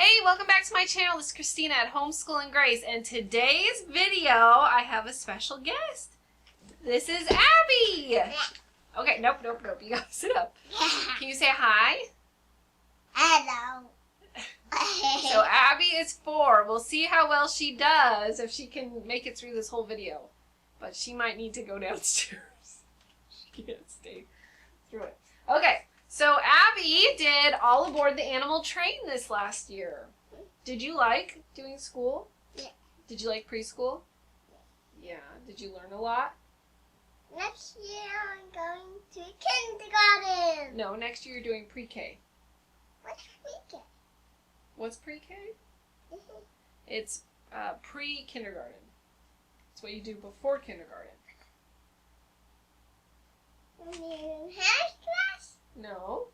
Hey, welcome back to my channel. This is Christina at Homeschool and Grace, and today's video I have a special guest. This is Abby. Okay, nope. You gotta sit up. Can you say hi? Hello. So Abby is 4. We'll see how well she does if she can make it through this whole video. But she might need to go downstairs. She can't stay through it. Okay. So Abby did All Aboard the Animal Train this last year. Did you like doing school? Yeah. Did you like preschool? Yeah. Did you learn a lot? Next year I'm going to kindergarten. No, next year you're doing pre-K. What's weekend? What's pre-K? It's pre-kindergarten. It's what you do before kindergarten. Class? No.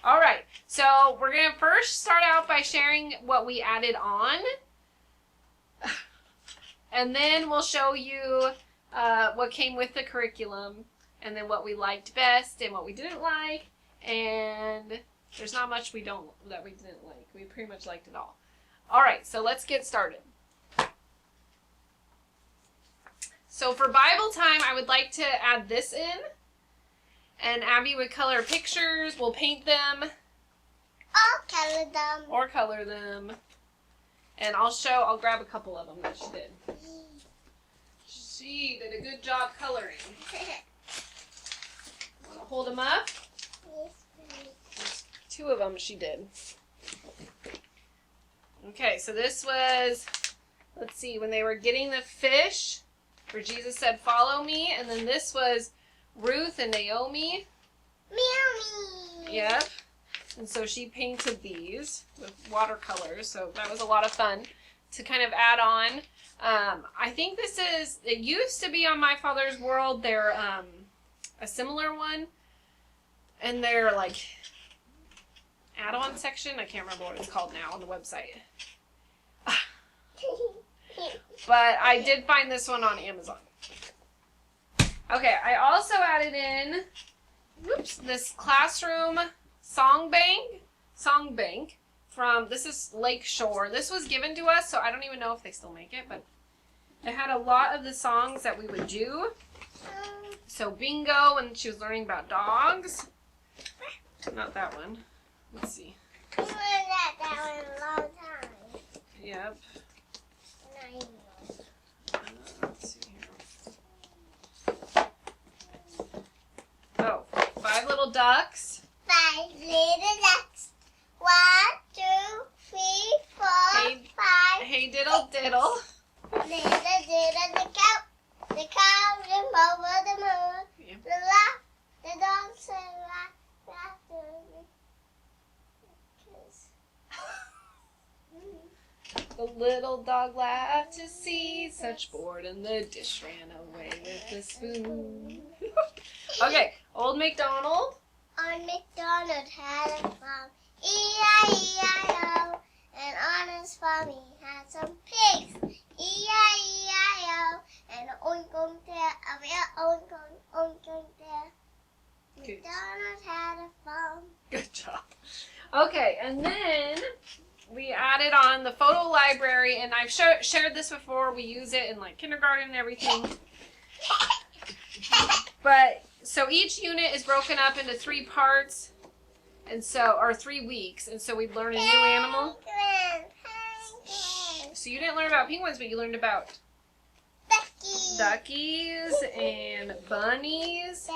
All right. So we're going to first start out by sharing what we added on. And then we'll show you what came with the curriculum. And then what we liked best and what we didn't like. And there's not much that we didn't like. We pretty much liked it all. All right. So let's get started. So for Bible time, I would like to add this in. And Abby would color pictures. We'll paint them. Or color them. And I'll grab a couple of them that she did. She did a good job coloring. Want to hold them up? There's 2 of them she did. Okay, so this was, let's see, when they were getting the fish, where Jesus said, "Follow me." And then this was Ruth and Naomi. Meow. Yep. And so she painted these with watercolors. So that was a lot of fun to kind of add on. I think it used to be on My Father's World. They're a similar one. And they're like add-on section. I can't remember what it's called now on the website. But I did find this one on Amazon. Okay, I also added in, this classroom song bank from, this is Lakeshore. This was given to us, so I don't even know if they still make it, but it had a lot of the songs that we would do. So Bingo, when she was learning about dogs. Not that one. Let's see. We learned that one a long time. Yep. Let's see here. Oh, 5 little ducks. 5 little ducks. 1, 2, 3, 4, 5. Hey diddle diddle. Little diddle the cow. The cow jumped over the moon. Yep. The dog said laugh. The little dog laughed to see such bored, and the dish ran away with the spoon. Okay, Old MacDonald. Old MacDonald had a farm, E-I-E-I-O, and on his farm he had some pigs, E-I-E-I-O, and oink oink there, oink oink there. MacDonald had a farm. Good job. Okay, and then we added on the photo library, and I've shared this before. We use it in like kindergarten and everything. But so each unit is broken up into 3 parts, and so, or 3 weeks, and so we'd learn a new animal. So you didn't learn about penguins, but you learned about duckies and bunnies.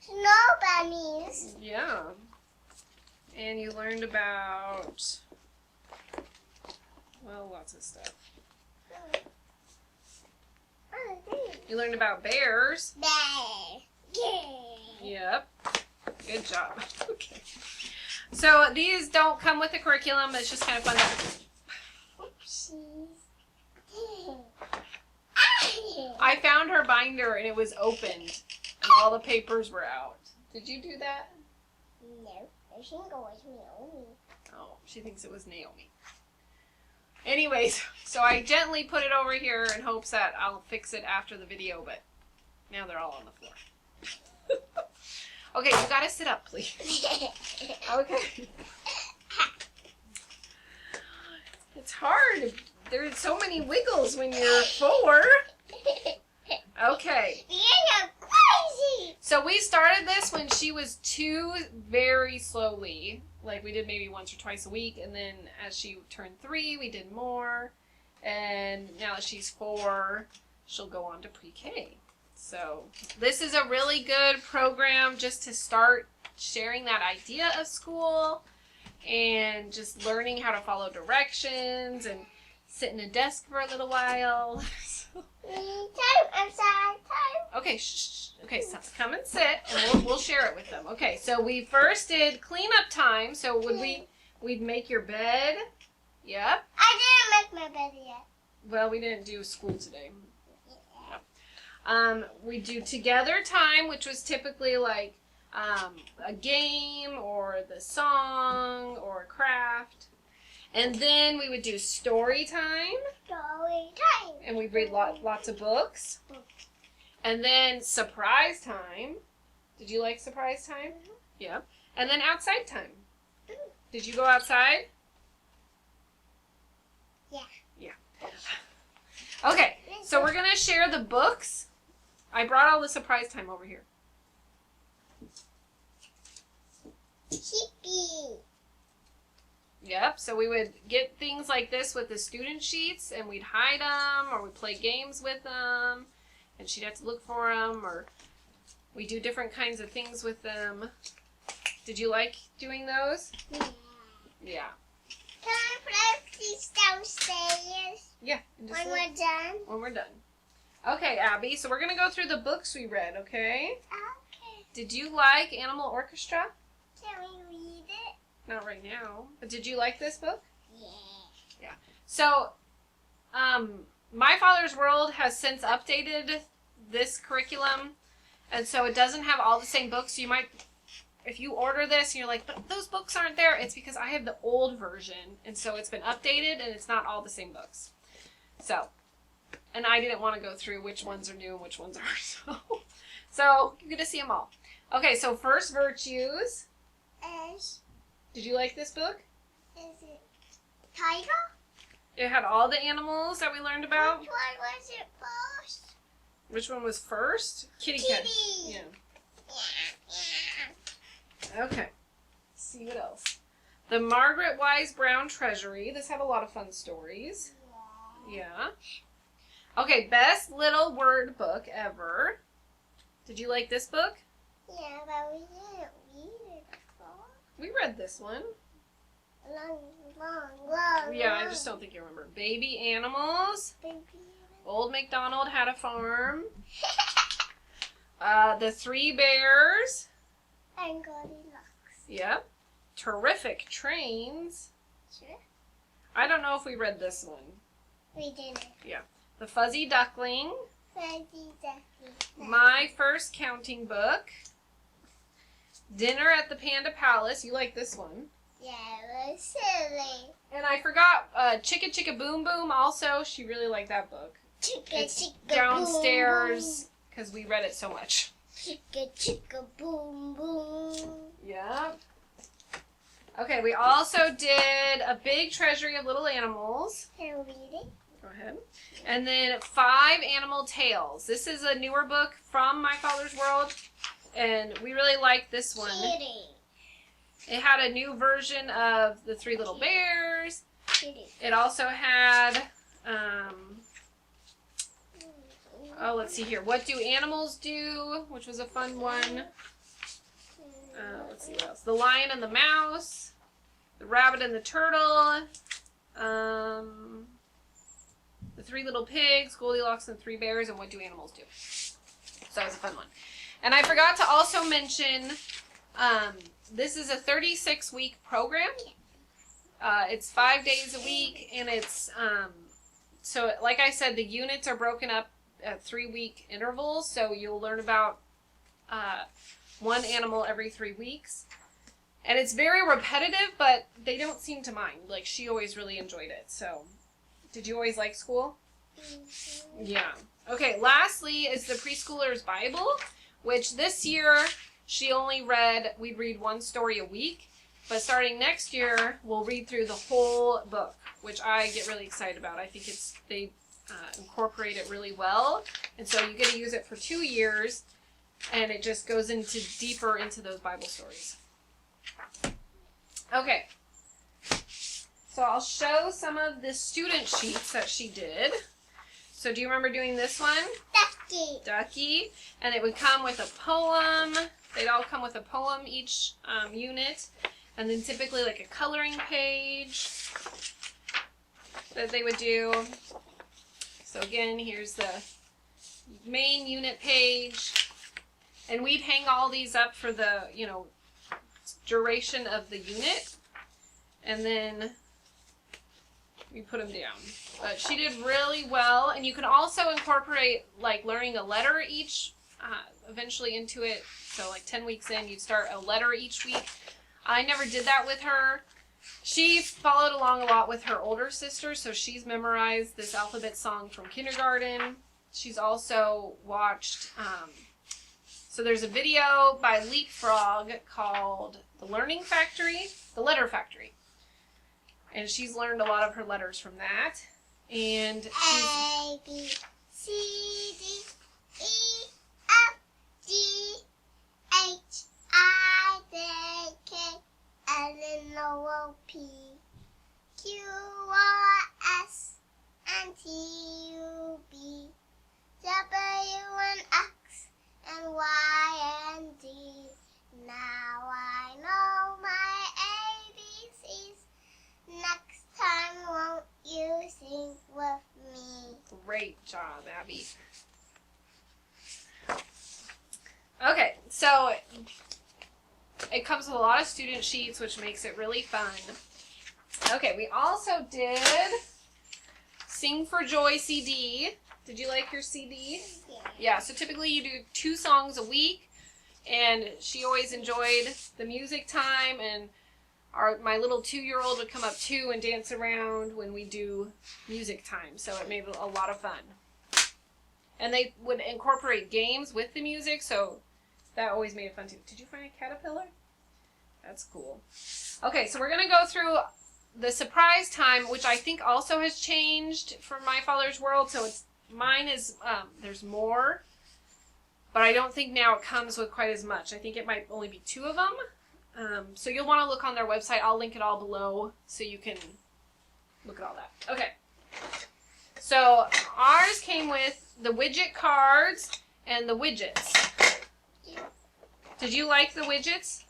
Snow bunnies. Yeah. And you learned about, well, lots of stuff. You learned about bears. Yep. Good job. Okay. So these don't come with the curriculum. It's just kind of fun I found her binder and it was opened and all the papers were out. Did you do that? No. I think it was Naomi. Oh, she thinks it was Naomi. Anyways, so I gently put it over here in hopes that I'll fix it after the video, but now they're all on the floor. Okay, you gotta sit up, please. Okay. It's hard. There's so many wiggles when you're 4. Okay. You're crazy. So we started this when she was 2 very slowly. Like we did maybe once or twice a week. And then as she turned 3, we did more. And now that she's 4, she'll go on to pre-K. So this is a really good program just to start sharing that idea of school and just learning how to follow directions and sit in a desk for a little while. Time outside. Time. Okay, shh. Okay, so come and sit, and we'll share it with them. Okay, so we first did cleanup time. So we'd make your bed. Yep. I didn't make my bed yet. Well, we didn't do school today. We do together time, which was typically like a game or the song or a craft. And then we would do story time. Story time. And we'd read lots of books. And then surprise time. Did you like surprise time? Mm-hmm. Yeah. And then outside time. Did you go outside? Yeah. Yeah. Okay, so we're going to share the books. I brought all the surprise time over here. Chippy. Yep, so we would get things like this with the student sheets, and we'd hide them, or we'd play games with them, and she'd have to look for them, or we do different kinds of things with them. Did you like doing those? Yeah. Yeah. Can I put these downstairs? Yeah. When we're done? When we're done. Okay, Abby, so we're going to go through the books we read, okay? Okay. Did you like Animal Orchestra? Can we read it? Not right now. But did you like this book? Yeah. So, My Father's World has since updated this curriculum, and so it doesn't have all the same books. You might, if you order this and you're like, but those books aren't there, it's because I have the old version, and so it's been updated, and it's not all the same books. So, and I didn't want to go through which ones are new and which ones aren't, so you're going to see them all. Okay, so first, Virtues. Did you like this book? Is it tiger? It had all the animals that we learned about. Which one was it first? Which one was first? Kitty cat. Kitty. Yeah. Yeah. Okay. Let's see what else. The Margaret Wise Brown Treasury. This had a lot of fun stories. Yeah. Okay, best little word book ever. Did you like this book? Yeah, but we didn't read it before. We read this one. Long. Yeah, I just don't think you remember. Baby Animals. Baby. Old MacDonald Had a Farm. The Three Bears. And Goldilocks. Yep. Terrific Trains. Sure. I don't know if we read this one. We didn't. The Fuzzy Duckling. Fuzzy Duckling. My First Counting Book. Dinner at the Panda Palace. You like this one. Yeah, it was silly. And I forgot Chicka Chicka Boom Boom also. She really liked that book. Chicka It's chicka downstairs because we read it so much. Chicka chicka boom boom. Yep. Okay, we also did A Big Treasury of Little Animals. Can I read it? Go ahead. And then 5 Animal Tales. This is a newer book from My Father's World, and we really liked this one. Kitty. It had a new version of The Three Little Bears. Kitty. It also had, let's see here. What Do Animals Do? Which was a fun one. Let's see what else. The Lion and the Mouse. The Rabbit and the Turtle. The Three Little Pigs. Goldilocks and the Three Bears. And What Do Animals Do? So that was a fun one. And I forgot to also mention, this is a 36-week program. It's 5 days a week, and it's, so like I said, the units are broken up at 3-week intervals, so you'll learn about one animal every 3 weeks. And it's very repetitive, but they don't seem to mind. Like, she always really enjoyed it. So, did you always like school? Mm-hmm. Yeah. Okay, lastly is the Preschooler's Bible, which this year we'd read one story a week. But starting next year, we'll read through the whole book, which I get really excited about. I think they incorporate it really well. And so you get to use it for 2 years, and it just goes deeper into those Bible stories. Okay. So I'll show some of the student sheets that she did. So do you remember doing this one? Ducky. And it would come with a poem. They'd all come with a poem each unit. And then typically like a coloring page that they would do. So again, here's the main unit page. And we'd hang all these up for the, duration of the unit. And then we put them down. But she did really well. And you can also incorporate like learning a letter eventually into it. So like 10 weeks in, you'd start a letter each week. I never did that with her. She followed along a lot with her older sister, so she's memorized this alphabet song from kindergarten. She's also watched, so there's a video by Leapfrog called The Letter Factory. And she's learned a lot of her letters from that. And she's... A, B, C, D, E, F, G, H, I, J, K, L, N, O, P, Q, R, S, and T, U, V, W, and X, and Y, and Z. Now I know my ABCs. Next time, won't you sing with me? Great job, Abby. Okay, so it comes with a lot of student sheets, which makes it really fun. Okay, we also did Sing for Joy CD. Did you like your CD? Yeah, so typically you do 2 songs a week, and she always enjoyed the music time, and my little 2-year-old would come up too and dance around when we do music time, so it made a lot of fun. And they would incorporate games with the music, so that always made it fun too. Did you find a caterpillar? That's cool. Okay, so we're going to go through the surprise time, which I think also has changed from My Father's World. So mine is, there's more, but I don't think now it comes with quite as much. I think it might only be 2 of them. So you'll want to look on their website. I'll link it all below so you can look at all that. Okay. So ours came with the widget cards and the widgets. Did you like the widgets?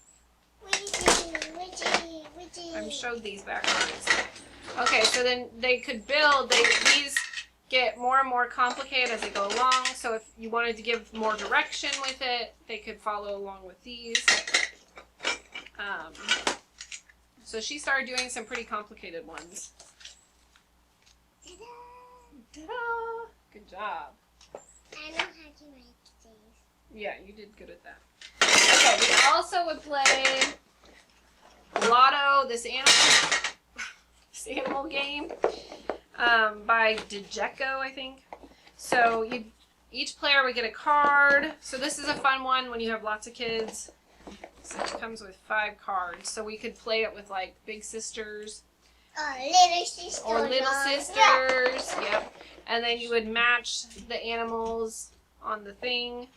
I showed these backwards. Okay, so then they could build. These get more and more complicated as they go along. So if you wanted to give more direction with it, they could follow along with these. So she started doing some pretty complicated ones. Ta-da! Good job. I know how to make these. Yeah, you did good at that. Okay, we also would play Lotto, this animal game by Dejeko, I think. So each player would get a card. So this is a fun one when you have lots of kids. So it comes with 5 cards. So we could play it with like big sisters. Or little sisters. Yep. And then you would match the animals on the thing.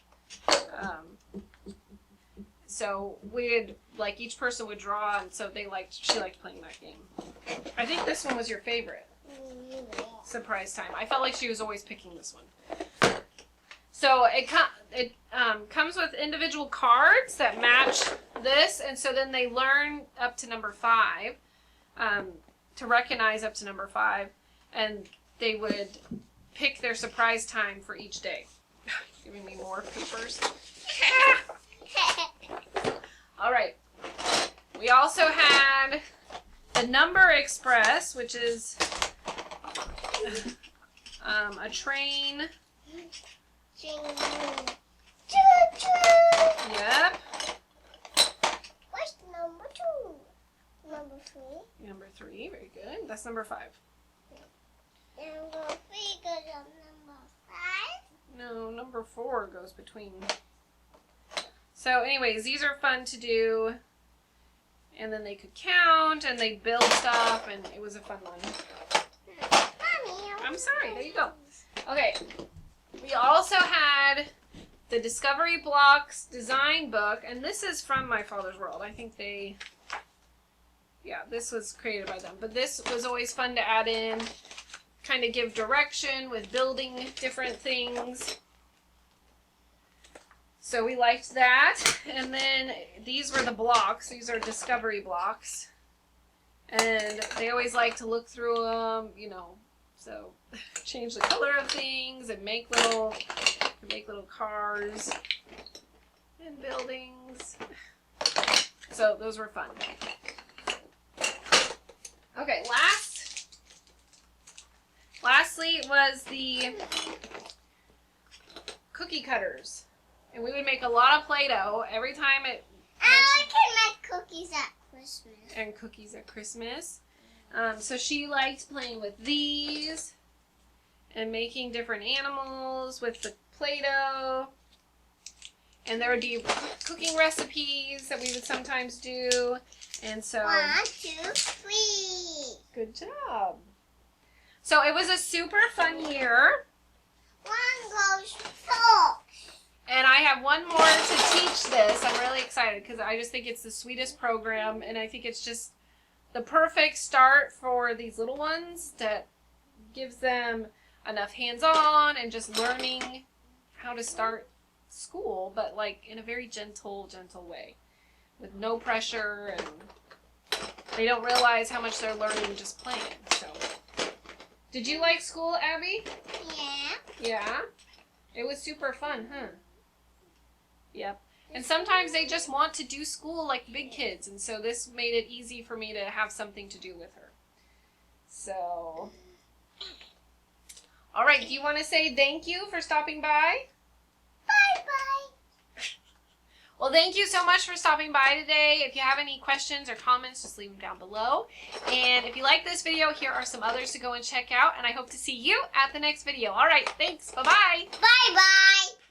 So we'd like each person would draw, and so she liked playing that game. I think this one was your favorite. Surprise time. I felt like she was always picking this one. So it comes with individual cards that match this, and so then they learn up to number 5, to recognize up to number 5, and they would pick their surprise time for each day. Giving me more papers. All right. We also had the Number Express, which is a train. Yep. What's number 2? Number 3. Number 3, very good. That's number 5. Number 3 goes on number 5. No, number 4 goes between. So anyways, these are fun to do. And then they could count and they'd build stuff, and it was a fun one. Mommy, I'm sorry, there you go. Okay, we also had the Discovery Blocks design book, and this is from My Father's World. I think this was created by them. But this was always fun to add in, kind of give direction with building different things. So we liked that. And then these were the blocks. These are Discovery Blocks. And they always like to look through them, you know, so change the color of things and make little cars and buildings. So those were fun. Okay, lastly was the cookie cutters. And we would make a lot of Play-Doh every time it... I can make cookies at Christmas. And cookies at Christmas. So she liked playing with these and making different animals with the Play-Doh. And there would be cooking recipes that we would sometimes do. And so... 1, 2, 3. Good job. So it was a super fun year. 1 goes 4. And I have one more to teach this. I'm really excited because I just think it's the sweetest program. And I think it's just the perfect start for these little ones that gives them enough hands-on and just learning how to start school, but like in a very gentle way with no pressure, and they don't realize how much they're learning just playing. So, did you like school, Abby? Yeah. Yeah? It was super fun, huh? Yep. And sometimes they just want to do school like big kids, and so this made it easy for me to have something to do with her. So, all right, do you want to say thank you for stopping by? Bye-bye. Well, thank you so much for stopping by today. If you have any questions or comments, just leave them down below. And if you like this video, here are some others to go and check out, and I hope to see you at the next video. All right, thanks. Bye-bye. Bye-bye.